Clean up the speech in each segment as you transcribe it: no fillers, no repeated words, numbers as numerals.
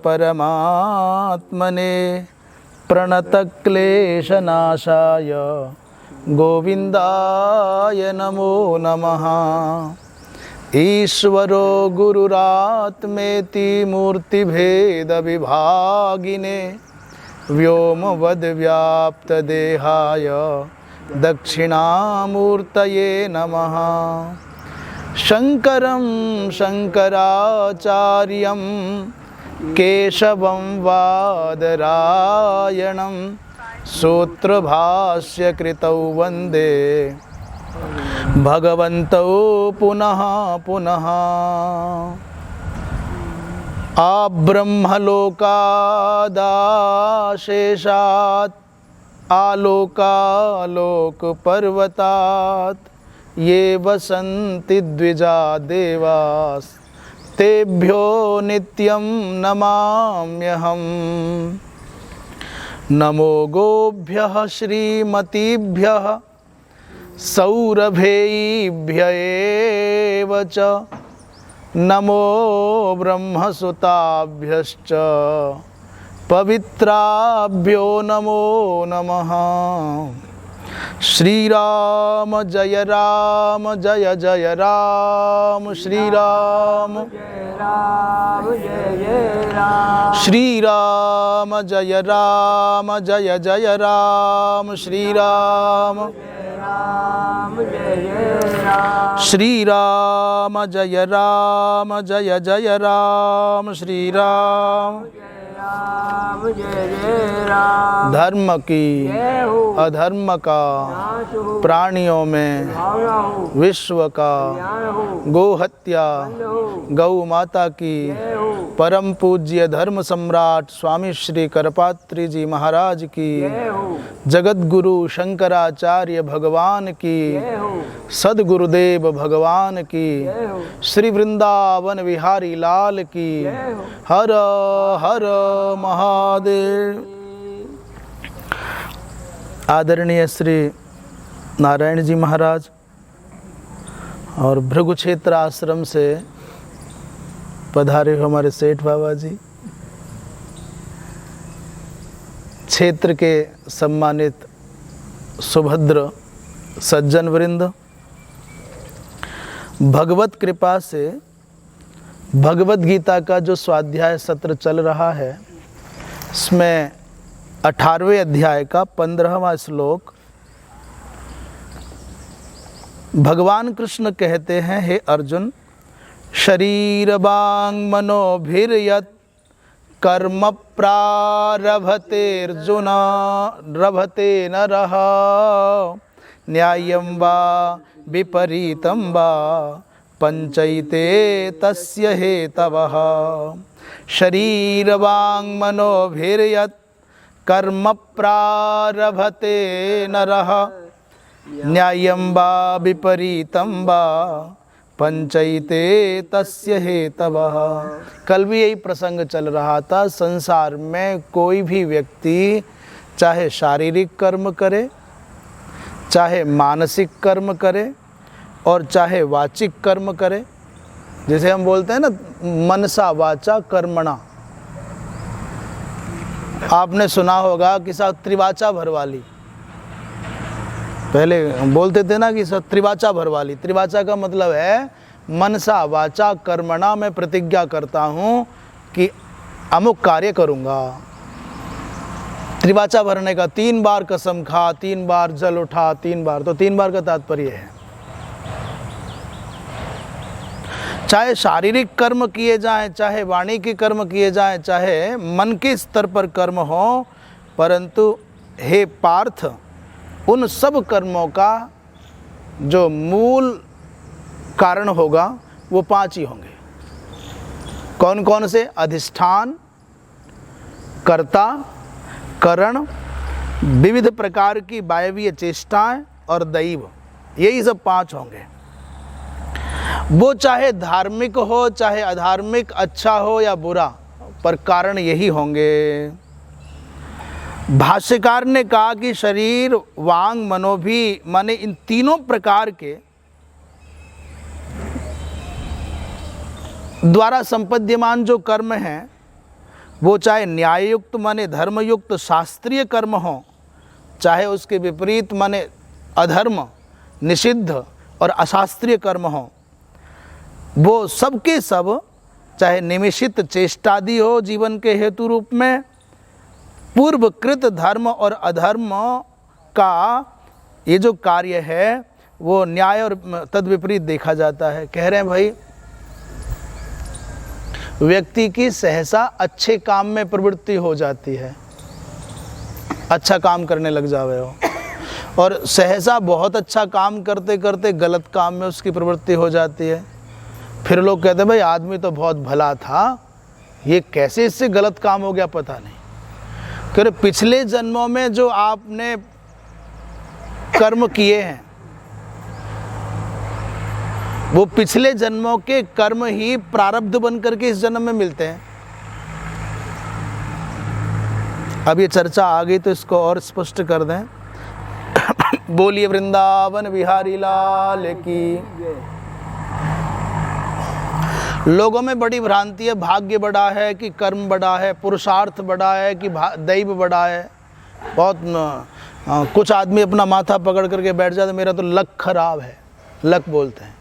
परमात्मने प्रणतक्लेशनाशाय गोविन्दाय नमो नमः। ईश्वरो गुरुरात्मेति मूर्तिभेदविभागिने व्योमवद्व्याप्तदेहाय दक्षिणामूर्तये नमः। शङ्करं शङ्कराचार्यं केशवं वादरायणं सूत्रभाष्यकृतौ वन्दे भगवन्तौ पुनः पुनः। आब्रह्मलोकादाशेषात् आलोकालोकपर्वतात् ये वसन्ति द्विजा देवास् तेभ्यो नित्यं नमाम्यहम्। नमो गोभ्यः श्रीमतीभ्यः सौरभेयीभ्य एव च नमो ब्रह्मसुताभ्यश्च पवित्राभ्यो नमो नमः। श्रीराम जय राम जय जय राम श्रीराम श्रीराम जय राम जय जय राम श्रीराम श्रीराम जय राम जय जय राम श्रीराम। धर्म की अधर्म का प्राणियों में विश्व का गोहत्या गौ माता की परम पूज्य धर्म सम्राट स्वामी श्री करपात्री जी महाराज की जगत गुरु शंकराचार्य भगवान की सद्गुरुदेव भगवान की श्री वृंदावन विहारी लाल की हर हर महादेव। आदरणीय श्री नारायण जी महाराज और भृगु क्षेत्र आश्रम से पधारे हमारे सेठ बाबा जी, क्षेत्र के सम्मानित सुभद्र सज्जन वृंद, भगवत कृपा से भगवत गीता का जो स्वाध्याय सत्र चल रहा है, इसमें 18वें अध्याय का 15वां श्लोक भगवान कृष्ण कहते हैं, हे अर्जुन, शरीर वांग मनोभिर्यत् कर्म प्रारभतेर्जुन रभते नरः न्यायं वा विपरीतं वा पंचैते तस्य हेतवः। शरीर वांग मनोभिर्यत् कर्म प्रारभते नरः न्यायं वा विपरीतं वा पंचैते तस्य हेतवः। कल भी यही प्रसंग चल रहा था। संसार में कोई भी व्यक्ति चाहे शारीरिक कर्म करे, चाहे मानसिक कर्म करे और चाहे वाचिक कर्म करे, जैसे हम बोलते हैं ना मनसा वाचा कर्मणा। आपने सुना होगा कि सब त्रिवाचा भरवाली, पहले बोलते थे ना कि सब त्रिवाचा भरवाली। त्रिवाचा का मतलब है मनसा वाचा कर्मणा, मैं प्रतिज्ञा करता हूँ कि अमुक कार्य करूँगा। त्रिवाचा भरने का 3 बार कसम खा, 3 बार जल उठा, 3 बार, तो 3 बार का तात्पर्य है चाहे शारीरिक कर्म किए जाएं, चाहे वाणी के कर्म किए जाएं, चाहे मन के स्तर पर कर्म हो, परंतु हे पार्थ, उन सब कर्मों का जो मूल कारण होगा वो 5 ही होंगे। कौन कौन से? अधिष्ठान, कर्ता, करण, विविध प्रकार की वायवीय चेष्टाएं और दैव, यही सब 5 होंगे। वो चाहे धार्मिक हो चाहे अधार्मिक, अच्छा हो या बुरा, पर कारण यही होंगे। भाष्यकार ने कहा कि शरीर वांग मनोभी माने इन तीनों प्रकार के द्वारा संपद्यमान जो कर्म हैं वो चाहे न्याययुक्त माने धर्मयुक्त शास्त्रीय कर्म हो, चाहे उसके विपरीत माने अधर्म निषिद्ध और अशास्त्रीय कर्म हो, वो सब के सब चाहे निमिषित चेष्टादि हो जीवन के हेतु रूप में, पूर्वकृत धर्म और अधर्म का ये जो कार्य है वो न्याय और तद विपरीत देखा जाता है। कह रहे हैं भाई व्यक्ति की सहसा अच्छे काम में प्रवृत्ति हो जाती है, अच्छा काम करने लग जावे हो, और सहसा बहुत अच्छा काम करते करते गलत काम में उसकी प्रवृत्ति हो जाती है। फिर लोग कहते हैं भाई आदमी तो बहुत भला था, ये कैसे इससे गलत काम हो गया पता नहीं। क्योंकि पिछले जन्मों में जो आपने कर्म किए हैं वो पिछले जन्मों के कर्म ही प्रारब्ध बन करके इस जन्म में मिलते हैं। अब ये चर्चा आ गई तो इसको और स्पष्ट कर दें। बोलिए वृंदावन बिहारी लाल की। लोगों में बड़ी भ्रांति है, भाग्य बड़ा है कि कर्म बड़ा है, पुरुषार्थ बड़ा है कि दैव बड़ा है। बहुत कुछ आदमी अपना माथा पकड़ करके बैठ जाते, मेरा तो लक खराब है, लक बोलते हैं,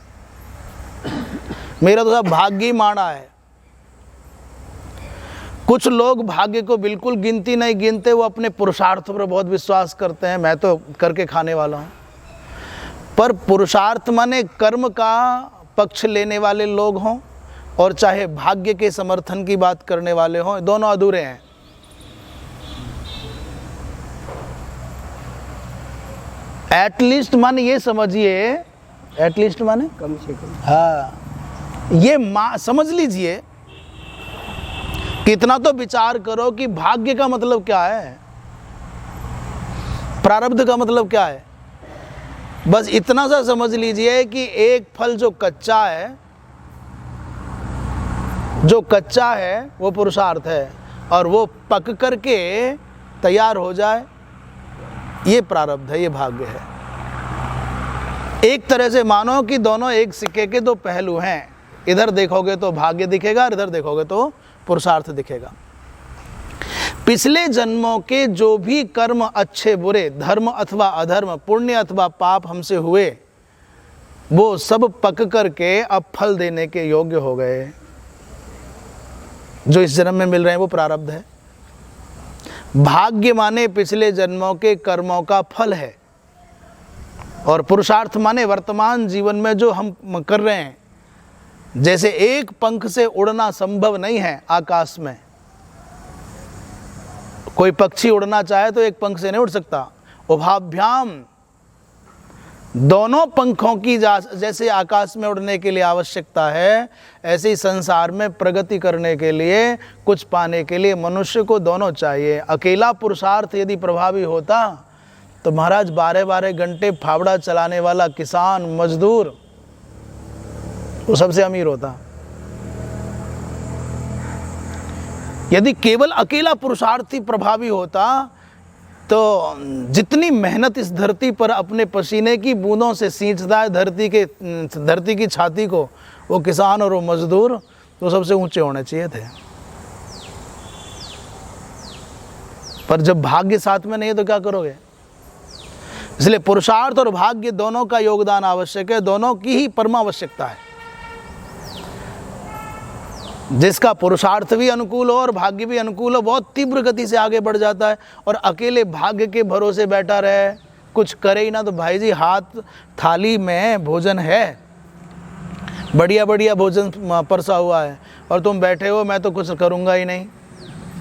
मेरा तो सब भाग्य ही माड़ा है। कुछ लोग भाग्य को बिल्कुल गिनती नहीं गिनते, वो अपने पुरुषार्थ पर बहुत विश्वास करते हैं, मैं तो करके खाने वाला हूँ। पर पुरुषार्थ माने कर्म का पक्ष लेने वाले लोग हों और चाहे भाग्य के समर्थन की बात करने वाले हों, दोनों अधूरे हैं। एटलीस्ट माने ये समझिए, एटलीस्ट माने कम से कम, हाँ ये समझ लीजिए, कितना तो विचार करो कि भाग्य का मतलब क्या है, प्रारब्ध का मतलब क्या है। बस इतना सा समझ लीजिए कि एक फल जो कच्चा है वो पुरुषार्थ है, और वो पक करके तैयार हो जाए ये प्रारब्ध है, ये भाग्य है। एक तरह से मानो कि दोनों एक सिक्के के दो पहलू हैं, इधर देखोगे तो भाग्य दिखेगा और इधर देखोगे तो पुरुषार्थ दिखेगा। पिछले जन्मों के जो भी कर्म अच्छे बुरे, धर्म अथवा अधर्म, पुण्य अथवा पाप हमसे हुए, वो सब पक करके अब फल देने के योग्य हो गए। जो इस जन्म में मिल रहे हैं वो प्रारब्ध है। भाग्य माने पिछले जन्मों के कर्मों का फल है, और पुरुषार्थ माने वर्तमान जीवन में जो हम कर रहे हैं। जैसे एक पंख से उड़ना संभव नहीं है आकाश में, कोई पक्षी उड़ना चाहे तो एक पंख से नहीं उड़ सकता। उभाभ्याम, दोनों पंखों की जैसे आकाश में उड़ने के लिए आवश्यकता है, ऐसे ही संसार में प्रगति करने के लिए, कुछ पाने के लिए मनुष्य को दोनों चाहिए। अकेला पुरुषार्थ यदि प्रभावी होता तो महाराज 12-12 घंटे फावड़ा चलाने वाला किसान मजदूर वो सबसे अमीर होता। यदि केवल अकेला पुरुषार्थ ही प्रभावी होता तो जितनी मेहनत इस धरती पर अपने पसीने की बूंदों से सींचता है धरती की छाती को, वो किसान और वो मजदूर तो सबसे ऊंचे होने चाहिए थे। पर जब भाग्य साथ में नहीं है तो क्या करोगे। इसलिए पुरुषार्थ और भाग्य दोनों का योगदान आवश्यक है, दोनों की ही परमावश्यकता है। जिसका पुरुषार्थ भी अनुकूल हो और भाग्य भी अनुकूल हो, बहुत तीव्र गति से आगे बढ़ जाता है। और अकेले भाग्य के भरोसे बैठा रहे, कुछ करे ही ना, तो भाई जी हाथ थाली में भोजन है, बढ़िया बढ़िया भोजन परसा हुआ है, और तुम बैठे हो मैं तो कुछ करूँगा ही नहीं,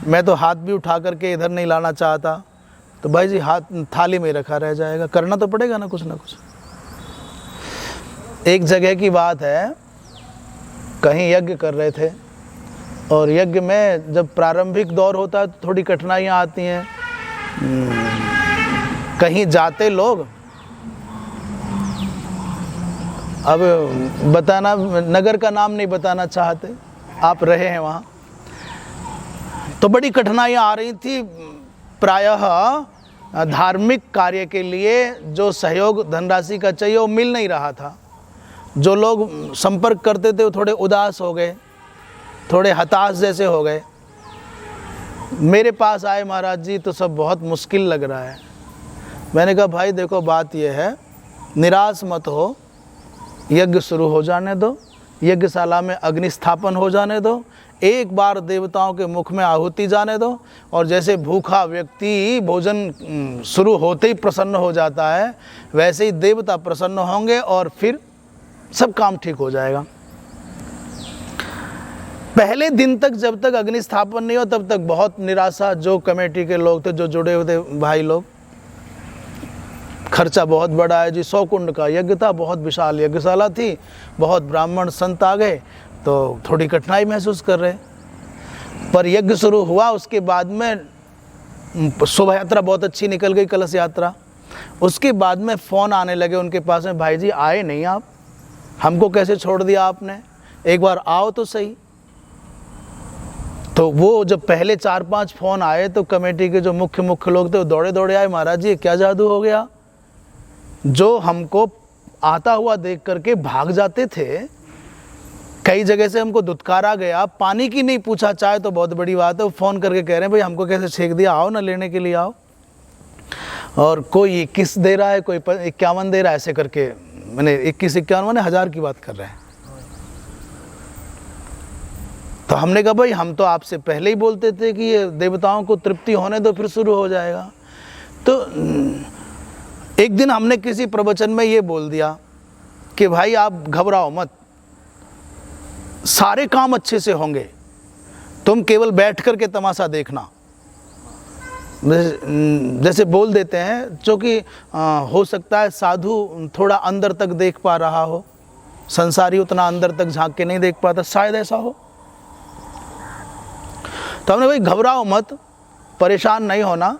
मैं तो हाथ भी उठा करके इधर नहीं लाना चाहता, तो भाई जी हाथ थाली में रखा रह जाएगा। करना तो पड़ेगा ना कुछ। एक जगह की बात है, कहीं यज्ञ कर रहे थे, और यज्ञ में जब प्रारंभिक दौर होता है तो थोड़ी कठिनाइयाँ आती हैं। कहीं जाते लोग, अब बताना, नगर का नाम नहीं बताना चाहते, आप रहे हैं वहाँ, तो बड़ी कठिनाइयाँ आ रही थी। प्रायः धार्मिक कार्य के लिए जो सहयोग धनराशि का चाहिए वो मिल नहीं रहा था। जो लोग संपर्क करते थे वो थोड़े उदास हो गए, थोड़े हताश जैसे हो गए। मेरे पास आए महाराज जी तो सब बहुत मुश्किल लग रहा है। मैंने कहा भाई देखो बात यह है, निराश मत हो, यज्ञ शुरू हो जाने दो, यज्ञशाला में अग्नि स्थापन हो जाने दो, एक बार देवताओं के मुख में आहुति जाने दो, और जैसे भूखा व्यक्ति भोजन शुरू होते ही प्रसन्न हो जाता है, वैसे ही देवता प्रसन्न होंगे और फिर सब काम ठीक हो जाएगा। पहले दिन तक जब तक अग्नि स्थापन नहीं हो तब तक बहुत निराशा, जो कमेटी के लोग थे, जो जुड़े हुए थे भाई लोग, खर्चा बहुत बड़ा है जी, 100 कुंड का यज्ञ था, बहुत विशाल यज्ञशाला थी, बहुत ब्राह्मण संत आ गए तो थोड़ी कठिनाई महसूस कर रहे। पर यज्ञ शुरू हुआ, उसके बाद में शोभा यात्रा बहुत अच्छी निकल गई, कलश यात्रा। उसके बाद में फ़ोन आने लगे उनके पास में, भाई जी आए नहीं आप, हमको कैसे छोड़ दिया आपने, एक बार आओ तो सही। तो वो जब पहले 4-5 फ़ोन आए तो कमेटी के जो मुख्य लोग थे वो दौड़े दौड़े आए, महाराज जी क्या जादू हो गया, जो हमको आता हुआ देख करके भाग जाते थे, कई जगह से हमको दुत्कारा गया, पानी की नहीं पूछा, चाय तो बहुत बड़ी बात है, वो फ़ोन करके कह रहे हैं भाई हमको कैसे छेक दिया, आओ ना लेने के लिए आओ। और कोई 21 दे रहा है, कोई 51 दे रहा है, ऐसे करके मैंने 21-51 मैंने 1000 की बात कर रहे हैं। तो हमने कहा भाई हम तो आपसे पहले ही बोलते थे कि ये देवताओं को तृप्ति होने दो फिर शुरू हो जाएगा। तो एक दिन हमने किसी प्रवचन में ये बोल दिया कि भाई आप घबराओ मत, सारे काम अच्छे से होंगे, तुम केवल बैठ कर के तमाशा देखना। जैसे बोल देते हैं, जो कि हो सकता है साधु थोड़ा अंदर तक देख पा रहा हो, संसारी उतना अंदर तक झांक के नहीं देख पाता, शायद ऐसा हो। तो हमने भाई घबराओ मत, परेशान नहीं होना,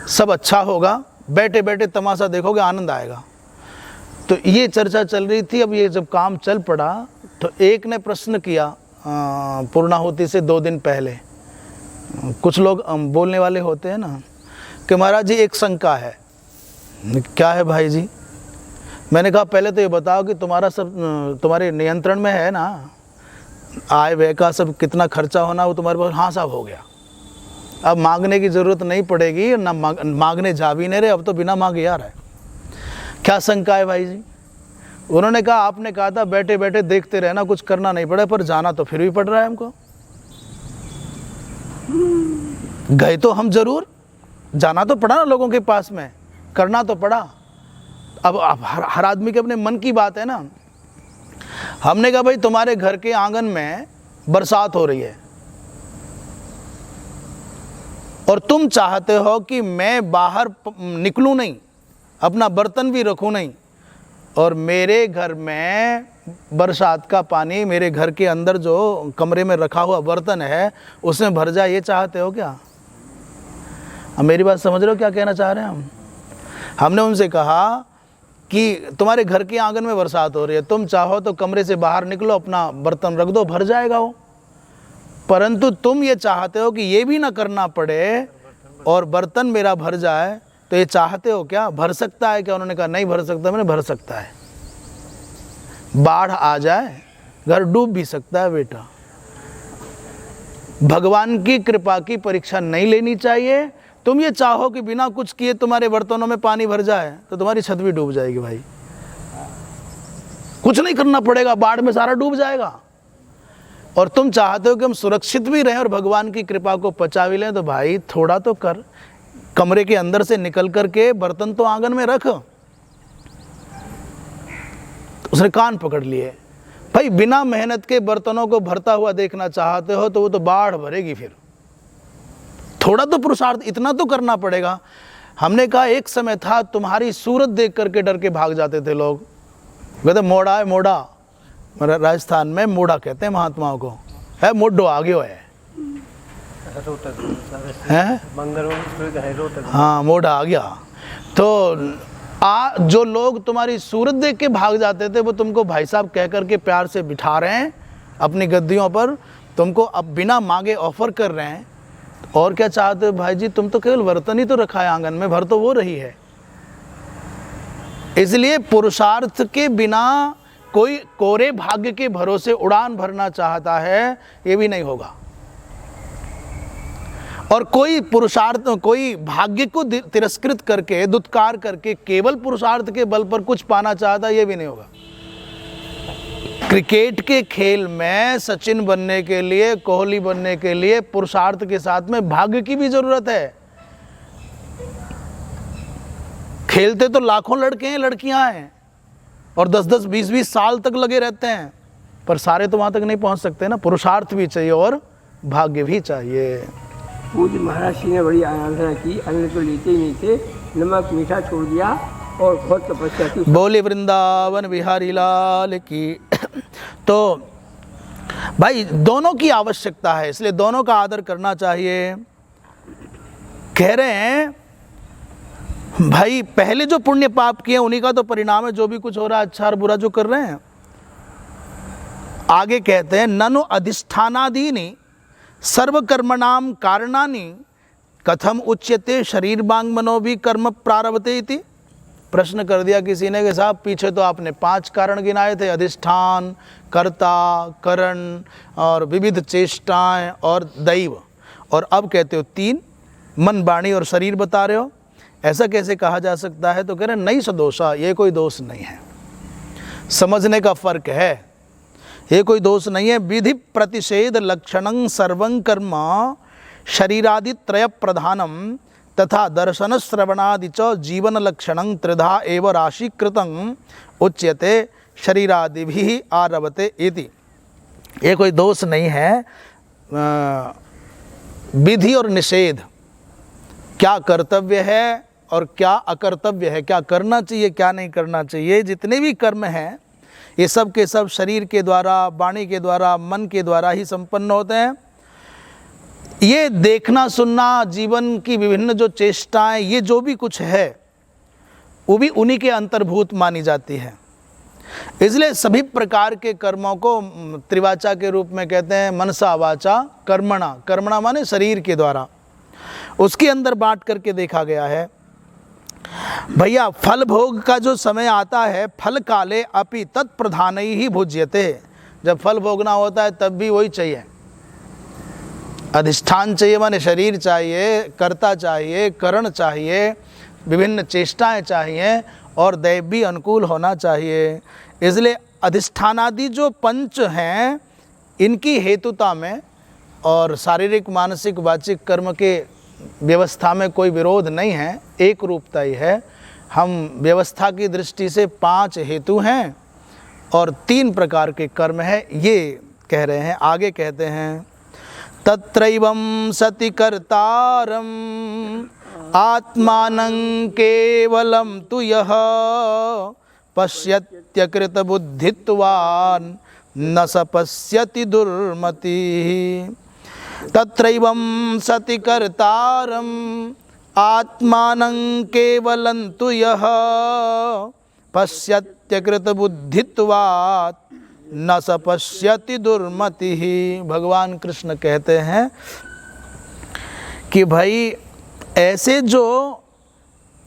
सब अच्छा होगा, बैठे बैठे तमाशा देखोगे, आनंद आएगा। तो ये चर्चा चल रही थी। अब ये जब काम चल पड़ा तो एक ने प्रश्न किया पूर्णाहुति से 2 दिन पहले, कुछ लोग बोलने वाले होते हैं ना, कि महाराज जी एक शंका है। क्या है भाई जी? मैंने कहा पहले तो ये बताओ कि तुम्हारा सब तुम्हारे नियंत्रण में है ना, आय व्यय का सब कितना खर्चा होना वो तुम्हारे पास? हाँ साहब हो गया, अब मांगने की ज़रूरत नहीं पड़ेगी, ना मांगने जा भी नहीं रहे, अब तो बिना मांगे आ रहा है। क्या शंका है भाई जी? उन्होंने कहा आपने कहा था बैठे बैठे देखते रहना, कुछ करना नहीं पड़े, पर जाना तो फिर भी पड़ रहा है हमको। गए तो हम जरूर, जाना तो पड़ा ना लोगों के पास में, करना तो पड़ा। अब हर आदमी के अपने मन की बात है ना। हमने कहा भाई तुम्हारे घर के आंगन में बरसात हो रही है और तुम चाहते हो कि मैं बाहर निकलूं नहीं, अपना बर्तन भी रखूं नहीं, और मेरे घर में बरसात का पानी मेरे घर के अंदर जो कमरे में रखा हुआ बर्तन है उसमें भर जाए, ये चाहते हो क्या? अब मेरी बात समझ रहे हो क्या कहना चाह रहे हैं हम? हमने उनसे कहा कि तुम्हारे घर के आंगन में बरसात हो रही है, तुम चाहो तो कमरे से बाहर निकलो, अपना बर्तन रख दो, भर जाएगा वो। परंतु तुम ये चाहते हो कि ये भी ना करना पड़े और बर्तन मेरा भर जाए, तो ये चाहते हो क्या? भर सकता है क्या? उन्होंने कहा नहीं भर सकता। मैंने भर सकता है, बाढ़ आ जाए घर डूब भी सकता है बेटा। भगवान की कृपा की परीक्षा नहीं लेनी चाहिए। तुम ये चाहो कि बिना कुछ किए तुम्हारे बर्तनों में पानी भर जाए तो तुम्हारी छत भी डूब जाएगी भाई, कुछ नहीं करना पड़ेगा, बाढ़ में सारा डूब जाएगा। और तुम चाहते हो कि हम सुरक्षित भी रहें और भगवान की कृपा को पचा भी लें, तो भाई थोड़ा तो कर, कमरे के अंदर से निकल करके बर्तन तो आंगन में रख। तो उसने कान पकड़ लिए, भाई बिना मेहनत के बर्तनों को भरता हुआ देखना चाहते हो तो वो तो बाढ़ भरेगी, फिर थोड़ा तो पुरुषार्थ इतना तो करना पड़ेगा। हमने कहा एक समय था तुम्हारी सूरत देख करके डर के भाग जाते थे लोग, कहते मोड़ा है मोड़ा, राजस्थान में मोड़ा कहते हैं महात्माओं को, है मोडो आ गयो है, हाँ मोड़ा आ गया। तो जो लोग तुम्हारी सूरत देख के भाग जाते थे वो तुमको भाई साहब कह करके प्यार से बिठा रहे हैं अपनी गद्दियों पर, तुमको अब बिना मांगे ऑफर कर रहे हैं। और क्या चाहते हो भाई जी? तुम तो केवल बर्तन ही तो रखा है आंगन में, भर तो वो रही है। इसलिए पुरुषार्थ के बिना कोई कोरे भाग्य के भरोसे उड़ान भरना चाहता है, ये भी नहीं होगा। और कोई पुरुषार्थ, कोई भाग्य को तिरस्कृत करके, दुत्कार करके केवल पुरुषार्थ के बल पर कुछ पाना चाहता, ये भी नहीं होगा। क्रिकेट के खेल में सचिन बनने के लिए, कोहली बनने के लिए पुरुषार्थ के साथ में भाग्य की भी जरूरत है। खेलते तो लाखों लड़के हैं, लड़कियां हैं, और 10-10, 20-20 साल तक लगे रहते हैं, पर सारे तो वहां तक नहीं पहुंच सकते ना। पुरुषार्थ भी चाहिए और भाग्य भी चाहिए। पूज्य महाराज जी ने बड़ी आराधना की, अन्न तो लेते ही नहीं थे, नमक मीठा छोड़ दिया और बहुत तपस्या की। बोले वृंदावन बिहारी लाल की। तो भाई दोनों की आवश्यकता है, इसलिए दोनों का आदर करना चाहिए। कह रहे हैं भाई पहले जो पुण्य पाप किए उन्हीं का तो परिणाम है, जो भी कुछ हो रहा है अच्छा और बुरा जो कर रहे हैं। आगे कहते हैं ननु अधिष्ठानादीनि सर्वकर्मणाम कारणानि कथम उच्यते शरीरवांग मनो भी कर्म प्रारभते इति। प्रश्न कर दिया किसी ने कि साहब पीछे तो आपने 5 कारण गिनाए थे, अधिष्ठान, कर्ता, करण और विविध चेष्टाएं और दैव, और अब कहते हो 3, मन, वाणी और शरीर बता रहे हो। ऐसा कैसे कहा जा सकता है? तो कह रहे नहीं सदोषा, ये कोई दोष नहीं है, समझने का फर्क है, ये कोई दोष नहीं है। विधि प्रतिषेध लक्षणं सर्वं कर्म शरीरादि त्रय प्रधानम तथा दर्शन श्रवणादि च जीवन लक्षणं त्रिधा एव राशिकृतं उच्यते शरीरादि भी आरभते इति। ये कोई दोष नहीं है। विधि और निषेध, क्या कर्तव्य है और क्या अकर्तव्य है, क्या करना चाहिए क्या नहीं करना चाहिए, जितने भी कर्म हैं ये सब के सब शरीर के द्वारा, वाणी के द्वारा, मन के द्वारा ही संपन्न होते हैं। ये देखना सुनना, जीवन की विभिन्न जो चेष्टाएं, ये जो भी कुछ है वो भी उन्हीं के अंतर्भूत मानी जाती है। इसलिए सभी प्रकार के कर्मों को त्रिवाचा के रूप में कहते हैं, मनसा वाचा कर्मणा। कर्मणा माने शरीर के द्वारा, उसके अंदर बांट करके देखा गया है। भैया फल भोग का जो समय आता है, फल काले अपि तत्प्रधान ही भुज्यते। जब फल भोगना होता है तब भी वही चाहिए, अधिष्ठान चाहिए, माने शरीर चाहिए, कर्ता चाहिए, करण चाहिए, विभिन्न चेष्टाएं चाहिए और दैव भी अनुकूल होना चाहिए। इसलिए अधिष्ठानादि जो पंच हैं इनकी हेतुता में और शारीरिक, मानसिक, वाचिक कर्म के व्यवस्था में कोई विरोध नहीं है, एक रूपता ही है। हम व्यवस्था की दृष्टि से 5 हेतु हैं और 3 प्रकार के कर्म है, ये कह रहे हैं। आगे कहते हैं तत्रैवं सति कर्तारं आत्मानं केवलं तु यः पश्यत्यकृत बुद्धित्वान् न स पश्यति दुर्मतिः। तत्रैवं सति कर्तारं आत्मानं केवलं तु यः पश्यत्यकृत बुद्धित्वात् न स पश्यति दुर्मतिः। भगवान कृष्ण कहते हैं कि भाई ऐसे जो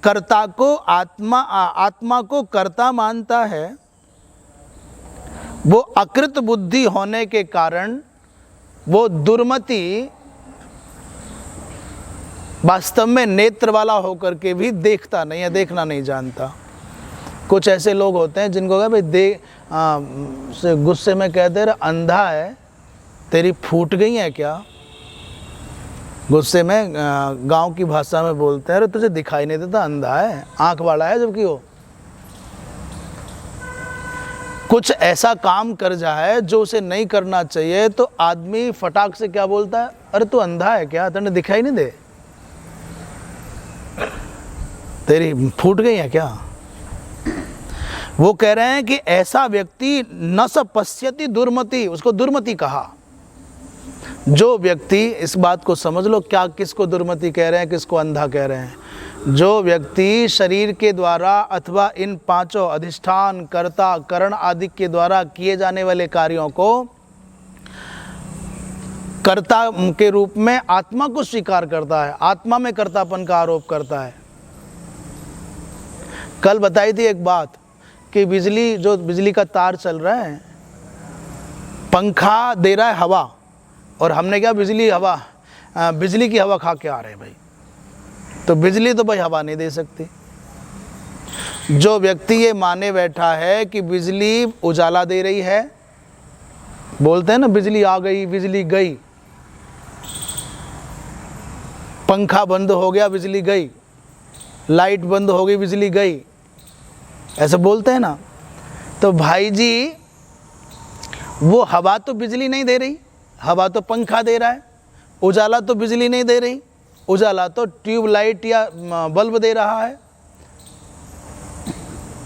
कर्ता को आत्मा को कर्ता मानता है, वो अकृत बुद्धि होने के कारण वो दुर्मति वास्तव में नेत्र वाला होकर के भी देखता नहीं है, देखना नहीं जानता। कुछ ऐसे लोग होते हैं जिनको कहा भाई गुस्से में कहते रहे अंधा है, तेरी फूट गई है क्या। गुस्से में गांव की भाषा में बोलते हैं, अरे तुझे दिखाई नहीं देता, अंधा है, आंख वाला है जबकि वो। कुछ ऐसा काम कर जाए जो उसे नहीं करना चाहिए तो आदमी फटाक से क्या बोलता है, अरे तू अंधा है क्या, तेने दिखाई नहीं दे, तेरी फूट गई है क्या। वो कह रहे हैं कि ऐसा व्यक्ति न स पश्यति दुर्मति, उसको दुर्मति कहा। जो व्यक्ति, इस बात को समझ लो, क्या किसको दुर्मति कह रहे हैं, किसको अंधा कह रहे हैं। जो व्यक्ति शरीर के द्वारा अथवा इन 5 अधिष्ठान, कर्ता, करण आदि के द्वारा किए जाने वाले कार्यों को कर्ता के रूप में आत्मा को स्वीकार करता है, आत्मा में कर्तापन का आरोप करता है। कल बताई थी एक बात कि बिजली का तार चल रहा है, पंखा दे रहा है हवा, और हमने क्या बिजली हवा बिजली की हवा खा के आ रहे हैं भाई, तो बिजली तो भाई हवा नहीं दे सकती। जो व्यक्ति ये माने बैठा है कि बिजली उजाला दे रही है, बोलते हैं ना बिजली आ गई बिजली गई, पंखा बंद हो गया बिजली गई, लाइट बंद हो गई बिजली गई, ऐसे बोलते हैं ना। तो भाई जी वो हवा तो बिजली नहीं दे रही, हवा तो पंखा दे रहा है। उजाला तो बिजली नहीं दे रही, उजाला तो ट्यूबलाइट या बल्ब दे रहा है।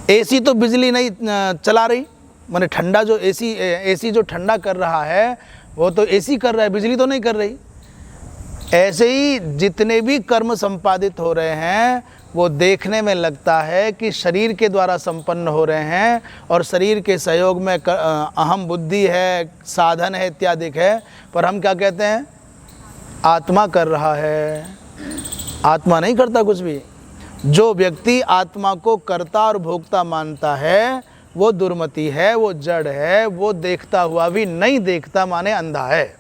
एसी तो बिजली नहीं चला रही, माने ठंडा जो एसी जो ठंडा कर रहा है वो तो एसी कर रहा है, बिजली तो नहीं कर रही। ऐसे ही जितने भी कर्म संपादित हो रहे हैं वो देखने में लगता है कि शरीर के द्वारा संपन्न हो रहे हैं और शरीर के सहयोग में अहम बुद्धि है, साधन है, इत्यादि है, पर हम क्या कहते हैं, आत्मा कर रहा है। आत्मा नहीं करता कुछ भी। जो व्यक्ति आत्मा को कर्ता और भोक्ता मानता है वो दुर्मति है, वो जड़ है, वो देखता हुआ भी नहीं देखता, माने अंधा है।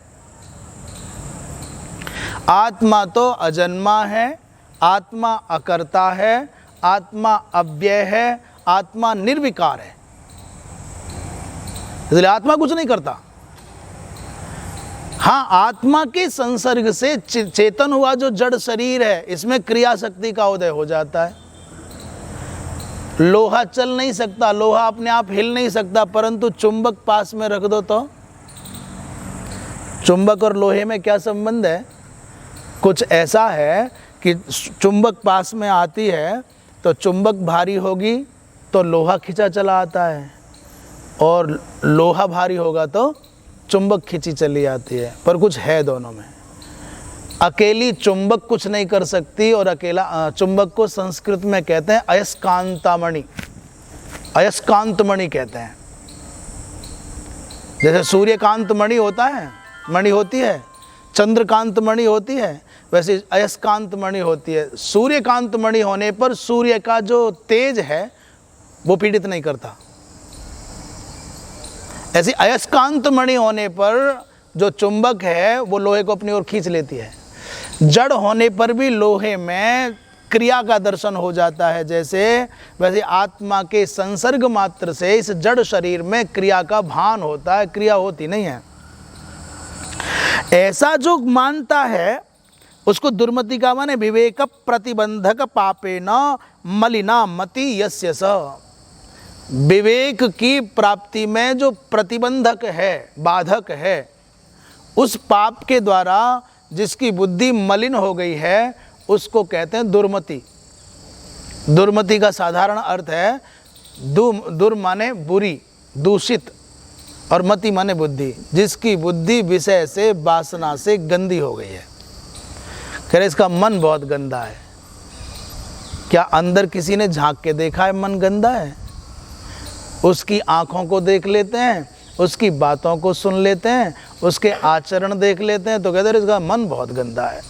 आत्मा तो अजन्मा है, आत्मा अकर्ता है, आत्मा अव्यय है, आत्मा निर्विकार है, इसलिए आत्मा कुछ नहीं करता। हाँ, आत्मा के संसर्ग से चेतन हुआ जो जड़ शरीर है इसमें क्रिया शक्ति का उदय हो जाता है। लोहा चल नहीं सकता, लोहा अपने आप हिल नहीं सकता, परंतु चुंबक पास में रख दो तो चुंबक और लोहे में क्या संबंध है? कुछ ऐसा है कि चुंबक पास में आती है तो चुंबक भारी होगी तो लोहा खींचा चला आता है, और लोहा भारी होगा तो चुंबक खींची चली आती है, पर कुछ है दोनों में। अकेली चुंबक कुछ नहीं कर सकती, और अकेला चुंबक को संस्कृत में कहते हैं अयस्कांतमणि, अयस्कांतमणि कहते हैं। जैसे सूर्यकांत मणि होता है, मणि होती है, चंद्रकांत मणि होती है, वैसे अयस्कांत मणि होती है। सूर्यकांत मणि होने पर सूर्य का जो तेज है वो पीड़ित नहीं करता, ऐसी अयस्कांत मणि होने पर जो चुंबक है वो लोहे को अपनी ओर खींच लेती है। जड़ होने पर भी लोहे में क्रिया का दर्शन हो जाता है जैसे, वैसे आत्मा के संसर्ग मात्र से इस जड़ शरीर में क्रिया का भान होता है, क्रिया होती नहीं है। ऐसा जो मानता है उसको दुर्मति का माने विवेक प्रतिबंधक पापे न मलिना मति यस्य स। विवेक की प्राप्ति में जो प्रतिबंधक है, बाधक है, उस पाप के द्वारा जिसकी बुद्धि मलिन हो गई है उसको कहते हैं दुर्मति। दुर्मति का साधारण अर्थ है दुर माने बुरी, दूषित, और मति माने बुद्धि, जिसकी बुद्धि विषय से, वासना से गंदी हो गई है। कह रहे इसका मन बहुत गंदा है। क्या अंदर किसी ने झांक के देखा है मन गंदा है? उसकी आँखों को देख लेते हैं, उसकी बातों को सुन लेते हैं, उसके आचरण देख लेते हैं तो कहते हैं इसका मन बहुत गंदा है,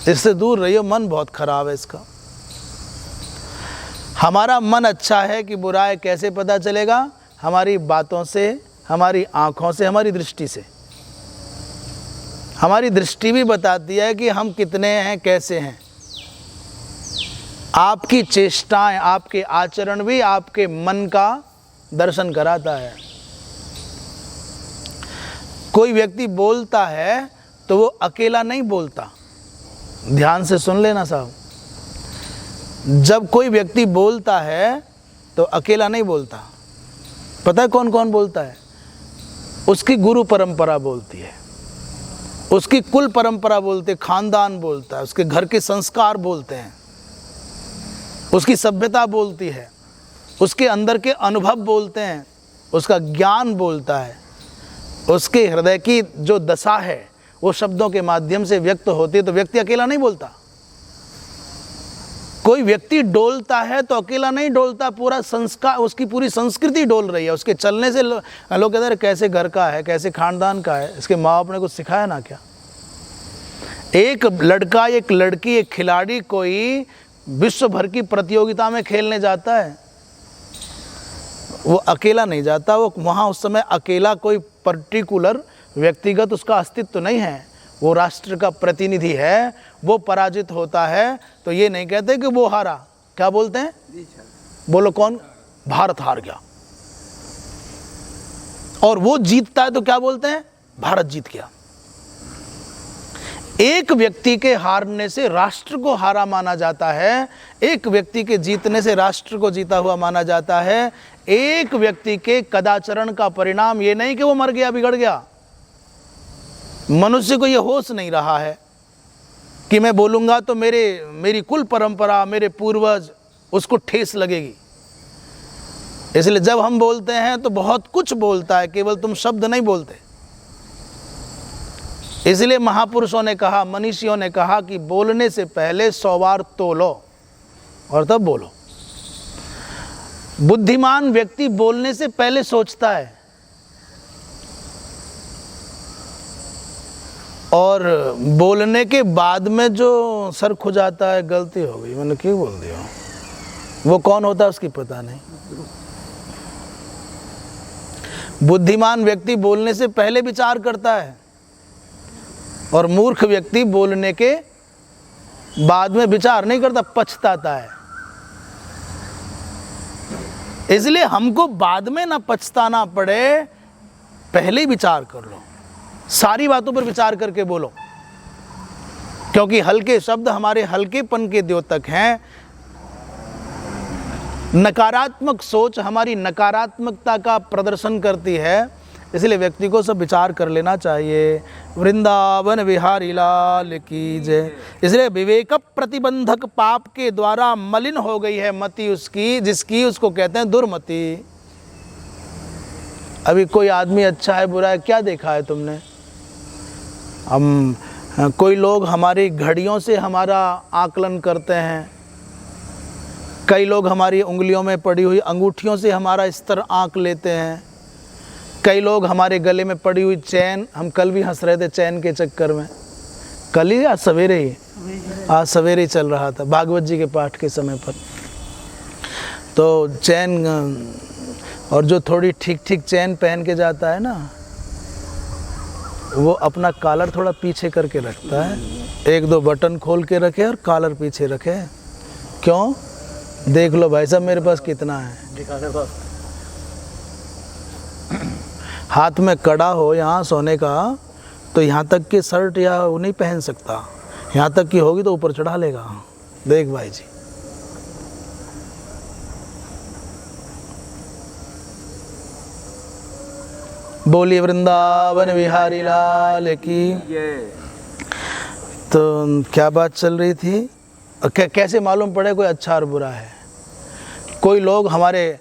इससे दूर रहियो, मन बहुत खराब है इसका। हमारा मन अच्छा है कि बुरा है कैसे पता चलेगा? हमारी बातों से, हमारी आँखों से, हमारी दृष्टि से। हमारी दृष्टि भी बताती है कि हम कितने हैं, कैसे हैं। आपकी चेष्टाएं, आपके आचरण भी आपके मन का दर्शन कराता है। कोई व्यक्ति बोलता है तो वो अकेला नहीं बोलता, ध्यान से सुन लेना साहब। जब कोई व्यक्ति बोलता है तो अकेला नहीं बोलता। पता है कौन कौन बोलता है? उसकी गुरु परंपरा बोलती है, उसकी कुल परंपरा बोलते, खानदान बोलता है, उसके घर के संस्कार बोलते हैं, उसकी सभ्यता बोलती है, उसके अंदर के अनुभव बोलते हैं, उसका ज्ञान बोलता है, उसके हृदय की जो दशा है वो शब्दों के माध्यम से व्यक्त होती है। तो व्यक्ति अकेला नहीं बोलता। कोई व्यक्ति डोलता है तो अकेला नहीं डोलता, पूरा संस्कार, उसकी पूरी संस्कृति डोल रही है। उसके चलने से लोग कहते हैं कैसे घर का है, कैसे खानदान का है, इसके माँ बाप ने कुछ सिखाया ना क्या? एक लड़का, एक लड़की, एक खिलाड़ी कोई विश्व भर की प्रतियोगिता में खेलने जाता है, वो अकेला नहीं जाता। वो वहाँ उस समय अकेला कोई पर्टिकुलर व्यक्तिगत उसका अस्तित्व नहीं है, वो राष्ट्र का प्रतिनिधि है, वो पराजित होता है तो ये नहीं कहते कि वो हारा, क्या बोलते हैं? बोलो कौन? भारत हार गया। और वो जीतता है तो क्या बोलते हैं? भारत जीत गया। एक व्यक्ति के हारने से राष्ट्र को हारा माना जाता है, एक व्यक्ति के जीतने से राष्ट्र को जीता हुआ माना जाता है। एक व्यक्ति के कदाचरण का परिणाम ये नहीं कि वो मर गया, बिगड़ गया। मनुष्य को ये होश नहीं रहा है कि मैं बोलूंगा तो मेरी कुल परंपरा, मेरे पूर्वज, उसको ठेस लगेगी। इसलिए जब हम बोलते हैं तो बहुत कुछ बोलता है, केवल तुम शब्द नहीं बोलते। इसलिए महापुरुषों ने कहा, मनीषियों ने कहा कि बोलने से पहले 100 बार तोलो और तब बोलो। बुद्धिमान व्यक्ति बोलने से पहले सोचता है और बोलने के बाद में जो सर खुजाता है, गलती हो गई, मैंने क्यों बोल दिया, वो कौन होता है उसकी पता नहीं। बुद्धिमान व्यक्ति बोलने से पहले विचार करता है और मूर्ख व्यक्ति बोलने के बाद में विचार नहीं करता, पछताता है। इसलिए हमको बाद में ना पछताना पड़े, पहले ही विचार कर लो, सारी बातों पर विचार करके बोलो, क्योंकि हल्के शब्द हमारे हल्केपन के द्योतक हैं। नकारात्मक सोच हमारी नकारात्मकता का प्रदर्शन करती है। इसलिए व्यक्ति को सब विचार कर लेना चाहिए। वृंदावन विहारी लाल की जय। इसलिए विवेक प्रतिबंधक पाप के द्वारा मलिन हो गई है मति उसकी, जिसकी उसको कहते हैं दुर्मति। अभी कोई आदमी अच्छा है बुरा है, क्या देखा है तुमने? हम कोई लोग हमारी घड़ियों से हमारा आकलन करते हैं, कई लोग हमारी उंगलियों में पड़ी हुई अंगूठियों से हमारा स्तर आंक लेते हैं, कई लोग हमारे गले में पड़ी हुई चैन, हम कल भी हंस रहे थे चैन के चक्कर में, कल ही आज सवेरे ही, आज सवेरे ही चल रहा था भागवत जी के पाठ के समय पर। तो चैन, और जो थोड़ी ठीक ठीक चैन पहन के जाता है ना, वो अपना कॉलर थोड़ा पीछे करके रखता है, 1-2 बटन खोल के रखे और कॉलर पीछे रखे। क्यों? देख लो भाई साहब मेरे पास कितना है। हाथ में कड़ा हो यहाँ सोने का तो यहाँ तक की शर्ट या वो नहीं पहन सकता, यहाँ तक की होगी तो ऊपर चढ़ा लेगा। देख भाई जी, बोलिए वृंदावन विहारी लाल की। तो क्या बात चल रही थी? कैसे मालूम पड़े कोई अच्छा और बुरा है? कोई लोग हमारे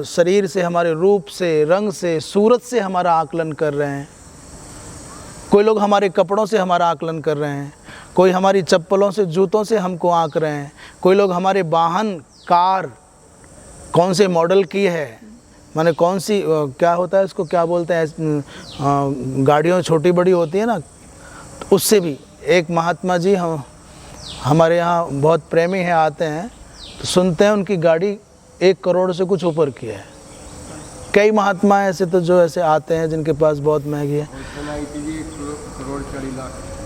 शरीर से, हमारे रूप से, रंग से, सूरत से हमारा आकलन कर रहे हैं। कोई लोग हमारे कपड़ों से हमारा आकलन कर रहे हैं, कोई हमारी चप्पलों से, जूतों से हमको आंक रहे हैं, कोई लोग हमारे वाहन, कार कौन से मॉडल की है, माने कौन सी क्या होता है उसको क्या बोलते हैं, गाड़ियों छोटी बड़ी होती है ना, तो उससे भी। एक महात्मा जी हमारे यहाँ बहुत प्रेमी हैं, आते हैं तो सुनते हैं उनकी गाड़ी 1 करोड़ से कुछ ऊपर की है। कई महात्मा ऐसे तो जो ऐसे आते हैं जिनके पास बहुत महंगी है।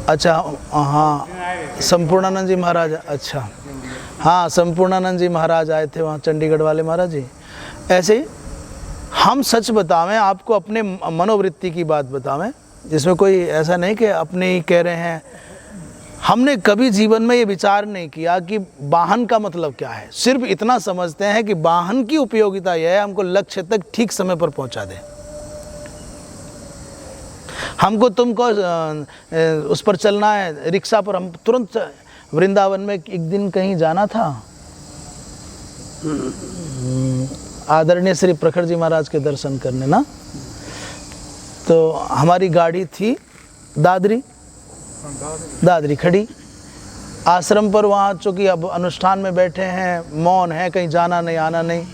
अच्छा, हाँ, संपूर्णानंद जी महाराज, अच्छा हाँ, संपूर्णानंद जी महाराज आए थे वहाँ, चंडीगढ़ वाले महाराज जी। ऐसे ही हम सच बतावें, आपको अपने मनोवृत्ति की बात बतावें, जिसमें कोई ऐसा नहीं कि अपने ही कह रहे हैं। हमने कभी जीवन में ये विचार नहीं किया कि वाहन का मतलब क्या है। सिर्फ इतना समझते हैं कि वाहन की उपयोगिता यह है हमको लक्ष्य तक ठीक समय पर पहुंचा दे। हमको तुमको उस पर चलना है, रिक्शा पर। हम तुरंत वृंदावन में एक दिन कहीं जाना था, आदरणीय श्री प्रखर जी महाराज के दर्शन करने ना, तो हमारी गाड़ी थी दादरी खड़ी आश्रम पर। वहाँ चूँकि अब अनुष्ठान में बैठे हैं, मौन है, कहीं जाना नहीं आना नहीं,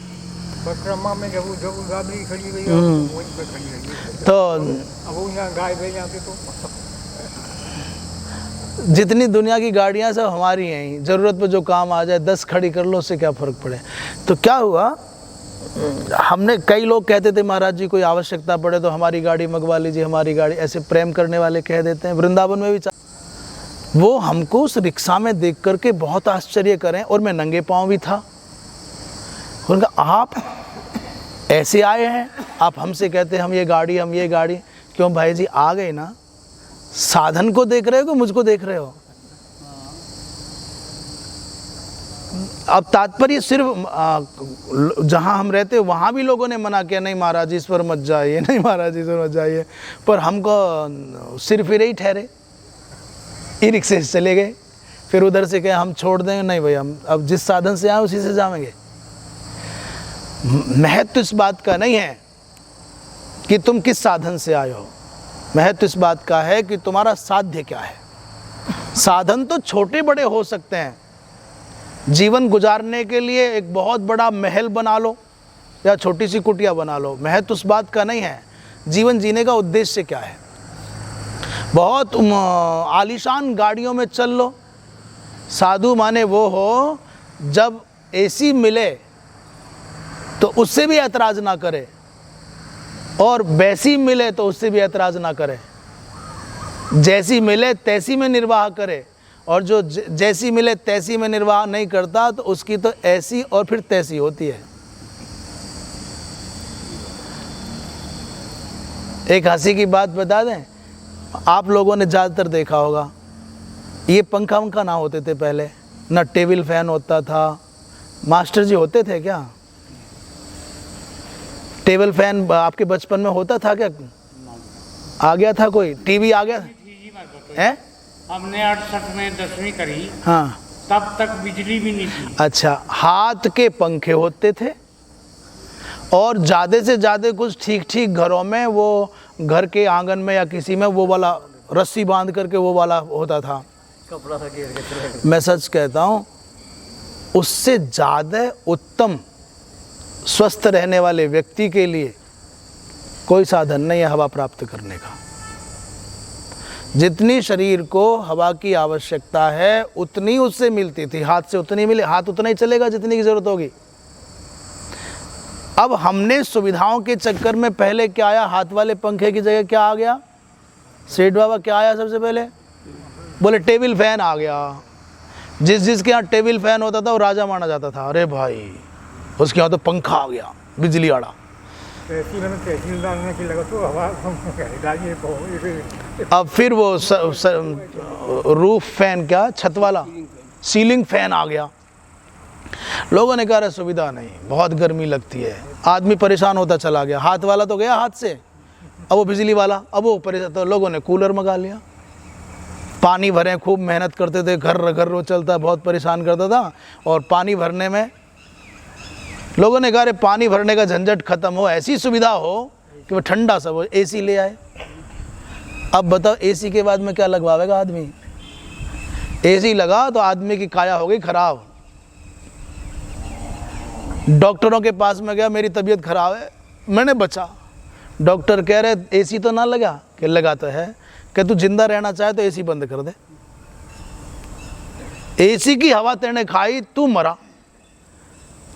में जब गाड़ी खड़ी गई वहीं पे खड़ी रही। तो अब वो यहाँ गाय भेज जाते तो जितनी दुनिया की गाड़ियाँ सब हमारी हैं ही, ज़रूरत पर जो काम आ जाए 10 खड़ी कर लो, उससे क्या फ़र्क पड़े। तो क्या हुआ, हमने कई लोग कहते थे महाराज जी कोई आवश्यकता पड़े तो हमारी गाड़ी मंगवा लीजिए, हमारी गाड़ी, ऐसे प्रेम करने वाले कह देते हैं। वृंदावन में भी वो हमको उस रिक्शा में देख करके बहुत आश्चर्य करें, और मैं नंगे पाँव भी था। उनका आप ऐसे आए हैं, आप हमसे कहते हैं हम ये गाड़ी। क्यों भाई जी, आ गए ना, साधन को देख रहे हो कि मुझको देख रहे हो? अब तात्पर्य सिर्फ जहाँ हम रहते वहाँ भी लोगों ने मना किया, नहीं महाराज इस पर मत जाइए, नहीं महाराज इस पर मत जाइए, पर हमको सिर्फ ही ठहरे, ई रिक्शे से चले गए। फिर उधर से कहे हम छोड़ देंगे, नहीं भैया हम अब जिस साधन से आए उसी से जाएंगे। महत्व इस बात का नहीं है कि तुम किस साधन से आए हो, महत्व इस बात का है कि तुम्हारा साध्य क्या है। साधन तो छोटे बड़े हो सकते हैं, जीवन गुजारने के लिए एक बहुत बड़ा महल बना लो या छोटी सी कुटिया बना लो, महत्व उस बात का नहीं है, जीवन जीने का उद्देश्य क्या है। बहुत आलीशान गाड़ियों में चल लो, साधु माने वो हो जब एसी मिले तो उससे भी ऐतराज़ ना करे, और वैसी मिले तो उससे भी ऐतराज़ ना करे, जैसी मिले तैसी में निर्वाह करे, और जो जैसी मिले तैसी में निर्वाह नहीं करता तो उसकी तो ऐसी और फिर तैसी होती है। एक हंसी की बात बता दें, आप लोगों ने ज़्यादातर देखा होगा, ये पंखा वंखा ना होते थे पहले, ना टेबल फैन होता था। मास्टर जी होते थे क्या टेबल फैन? आपके बचपन में होता था क्या? आ गया था कोई? टीवी आ गया है? हमने 68 में 10वीं करी, हाँ, तब तक बिजली भी नहीं थी। अच्छा, हाथ के पंखे होते थे, और ज़्यादा से ज़्यादा कुछ ठीक घरों में वो घर के आंगन में या किसी में वो वाला रस्सी बांध करके वो वाला होता था, कपड़ा सा घेर के। मैं सच कहता हूँ, उससे ज़्यादा उत्तम स्वस्थ रहने वाले व्यक्ति के लिए कोई साधन नहीं है हवा प्राप्त करने का। जितनी शरीर को हवा की आवश्यकता है उतनी उससे मिलती थी, हाथ से उतनी मिले, हाथ उतना ही चलेगा जितनी की ज़रूरत होगी। अब हमने सुविधाओं के चक्कर में पहले क्या आया, हाथ वाले पंखे की जगह क्या आ गया? सेठ बाबा क्या आया सबसे पहले? बोले टेबल फैन आ गया। जिसके यहाँ टेबल फैन होता था वो राजा माना जाता था। अरे भाई, उसके यहाँ तो पंखा आ गया, बिजली आड़ा। तहसीलदार ने की लगा तो हवा अब फिर वो रूफ फैन, क्या छत वाला सीलिंग फैन आ गया। लोगों ने कहा अरे सुविधा नहीं, बहुत गर्मी लगती है, आदमी परेशान होता चला गया। हाथ वाला तो गया हाथ से, अब वो बिजली वाला, अब वो परेशान, तो लोगों ने कूलर मंगा लिया। पानी भरें, खूब मेहनत करते थे, घर वो चलता, बहुत परेशान करता था। और पानी भरने में लोगों ने कहा अरे पानी भरने का झंझट खत्म हो, ऐसी सुविधा हो कि वो ठंडा सब हो, एसी ले आए। अब बताओ एसी के बाद में क्या लगवाएगा आदमी? एसी लगा तो आदमी की काया हो गई खराब। डॉक्टरों के पास में गया, मेरी तबीयत खराब है, मैंने बचा। डॉक्टर कह रहे एसी तो ना लगा, कि लगा तो है, कि तू जिंदा रहना चाहे तो एसी बंद कर दे। एसी की हवा तेने खाई, तू मरा।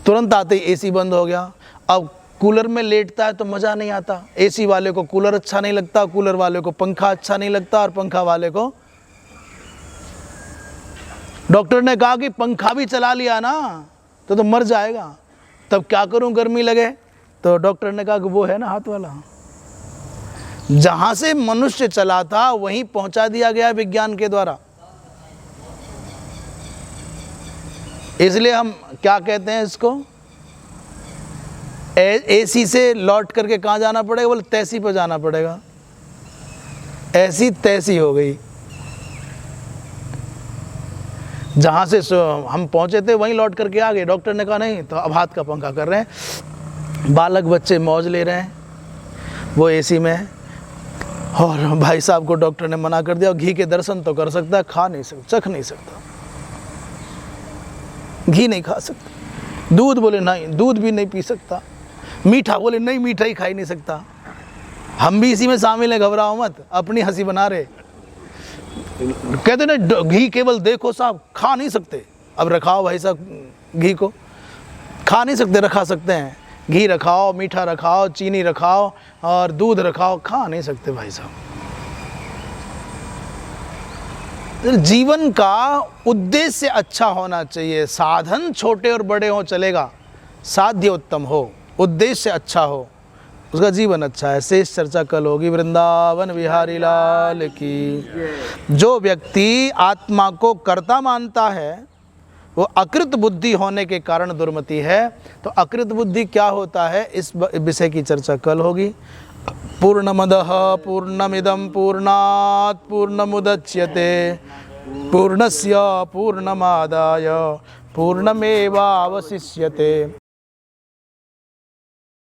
तुरंत आते ही एसी बंद हो गया। अब कूलर में लेटता है तो मज़ा नहीं आता, एसी वाले को कूलर अच्छा नहीं लगता, कूलर वाले को पंखा अच्छा नहीं लगता, और पंखा वाले को डॉक्टर ने कहा कि पंखा भी चला लिया ना तो मर जाएगा, तब क्या करूं गर्मी लगे? तो डॉक्टर ने कहा कि वो है ना हाथ वाला, जहां से मनुष्य चला था वहीं पहुंचा दिया गया विज्ञान के द्वारा। इसलिए हम क्या कहते हैं इसको, एसी से लौट करके कहाँ जाना पड़ेगा? बोले तैसी पर जाना पड़ेगा। ऐसी तैसी हो गई, जहाँ से हम पहुँचे थे वहीं लौट करके आ गए। डॉक्टर ने कहा नहीं, तो अब हाथ का पंखा कर रहे हैं, बालक बच्चे मौज ले रहे हैं, वो एसी में है। और भाई साहब को डॉक्टर ने मना कर दिया, घी के दर्शन तो कर सकता है, खा नहीं सकता, चख नहीं सकता, घी नहीं खा सकता। दूध बोले नहीं, दूध भी नहीं पी सकता। मीठा बोले नहीं, मीठा ही खा ही नहीं सकता। हम भी इसी में शामिल हैं, घबराओ मत, अपनी हंसी बना रहे। कहते ना घी केवल देखो साहब, खा नहीं सकते। अब रखाओ भाई साहब घी को, खा नहीं सकते, रखा सकते हैं। घी रखाओ, मीठा रखाओ, चीनी रखाओ और दूध रखाओ, खा नहीं सकते भाई साहब। जीवन का उद्देश्य अच्छा होना चाहिए। साधन छोटे और बड़े हो चलेगा, साध्य उत्तम हो, उद्देश्य अच्छा हो, उसका जीवन अच्छा है। शेष चर्चा कल होगी। वृंदावन बिहारी लाल की। जो व्यक्ति आत्मा को कर्ता मानता है वो अकृत बुद्धि होने के कारण दुर्मति है। तो अकृत बुद्धि क्या होता है, इस विषय की चर्चा कल होगी। पूर्णमदः पूर्णमिदं पूर्णात् पूर्णमुदच्यते पूर्णस्य पूर्णमादाय पूर्णमेवावशिष्यते।